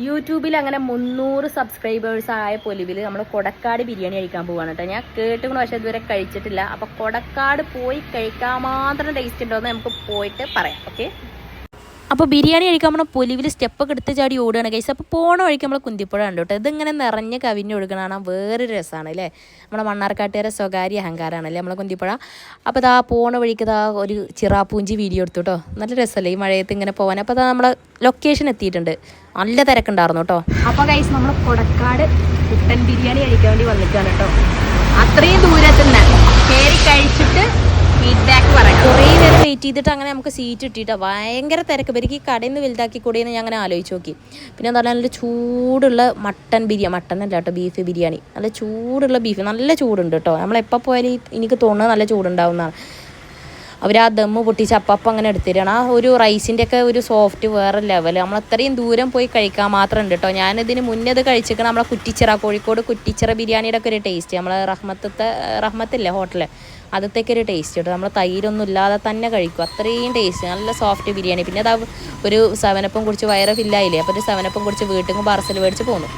യൂട്യൂബിൽ അങ്ങനെ 300 സബ്സ്ക്രൈബേഴ്സ് ആയ പൊലിവിൽ നമ്മൾ കൊടക്കാട് ബിരിയാണി കഴിക്കാൻ പോവാണ് കേട്ടോ. ഞാൻ കേട്ടുകൊണ്ട് പക്ഷേ ഇതുവരെ കഴിച്ചിട്ടില്ല. അപ്പോൾ കൊടക്കാട് പോയി കഴിക്കാൻ മാത്രം ടേസ്റ്റ് ഉണ്ടോ എന്ന് നമുക്ക് പോയിട്ട് പറയാം. ഓക്കെ, അപ്പോൾ ബിരിയാണി കഴിക്കാൻ നമ്മൾ പൊലിവിൽ സ്റ്റെപ്പൊക്കെ എടുത്ത് ചാടി ഓടുകയാണ് കഴിച്ചത്. അപ്പോൾ പോണ വഴിക്ക് നമ്മൾ കുന്തിപ്പുഴ കണ്ടു കേട്ടോ. ഇതിങ്ങനെ നിറഞ്ഞ് കവിഞ്ഞൊഴുകണതാണ് വേറൊരു രസമാണ് അല്ലേ. നമ്മുടെ മണ്ണാർക്കാട്ടുകാരെ സ്വകാര്യ അഹങ്കാരമാണല്ലേ നമ്മളെ കുന്തിപ്പുഴ. അപ്പോൾ ഇതാ പോണ വഴിക്ക് ഇതാ ഒരു ചിറാപ്പൂഞ്ചി വീഡിയോ എടുത്തു കേട്ടോ. നല്ല രസമല്ലേ ഈ മഴയത്ത് ഇങ്ങനെ പോകാൻ. അപ്പോൾ അതാ നമ്മളെ ലൊക്കേഷൻ എത്തിയിട്ടുണ്ട്. നല്ല തിരക്കുണ്ടായിരുന്നു കേട്ടോ. അപ്പോൾ ഗൈസ് നമ്മൾ കൊടക്കാട് കുട്ടൻ ബിരിയാണി കഴിക്കാൻ വേണ്ടി വന്നിട്ടാണ് കേട്ടോ. അത്രയും ദൂരത്തിൽ നിന്ന് കയറി കഴിച്ചിട്ട് ഫീഡ്ബാക്ക് പറയാം. കുറേ നേരം വെയിറ്റ് ചെയ്തിട്ട് അങ്ങനെ നമുക്ക് സീറ്റ് കിട്ടിയിട്ടോ. ഭയങ്കര തിരക്ക്. ഇവർക്ക് ഈ കടയിൽ നിന്ന് വലുതാക്കി കൂടിയെന്ന് ഞാൻ അങ്ങനെ ആലോചിച്ച് നോക്കി. പിന്നെ എന്താ പറയുക, നല്ല ചൂടുള്ള മട്ടൻ അല്ല കേട്ടോ, ബീഫ് ബിരിയാണി. നല്ല ചൂടുള്ള ബീഫ്, നല്ല ചൂടുണ്ട് കേട്ടോ. നമ്മളെപ്പോൾ പോയാലും എനിക്ക് തോന്നുന്നത് നല്ല ചൂടുണ്ടാവുന്നതാണ്. അവർ ആ ദമ്മ് പൊട്ടിച്ച് അപ്പം അങ്ങനെ എടുത്തിട്ടാണ്. ആ ഒരു റൈസിൻ്റെ ഒക്കെ ഒരു സോഫ്റ്റ് വേറെ ലെവൽ. നമ്മൾ അത്രയും ദൂരം പോയി കഴിക്കാൻ മാത്രം ഉണ്ട് കേട്ടോ. ഞാനിതിന് മുന്നേ ഇത് കഴിച്ചിരിക്കണം നമ്മളെ കുറ്റിച്ചിറ, കോഴിക്കോട് കുറ്റിച്ചിറ ബിരിയാണിയുടെ ഒക്കെ ഒരു ടേസ്റ്റ്. നമ്മളെ റഹ്മത്തില്ലേ ഹോട്ടല്, അതത്തേക്ക് ഒരു ടേസ്റ്റ് കേട്ടോ. നമ്മൾ തൈരൊന്നും ഇല്ലാതെ തന്നെ കഴിക്കും, അത്രയും ടേസ്റ്റ്. നല്ല സോഫ്റ്റ് ബിരിയാണി. പിന്നെ അത് ഒരു 7 കുടിച്ച് വയറ് ഫില്ലായില്ലേ. അപ്പോൾ ഒരു 7 കുടിച്ച് വീട്ടിൽ നിന്ന് പാർസൽ മേടിച്ച് പോന്നു.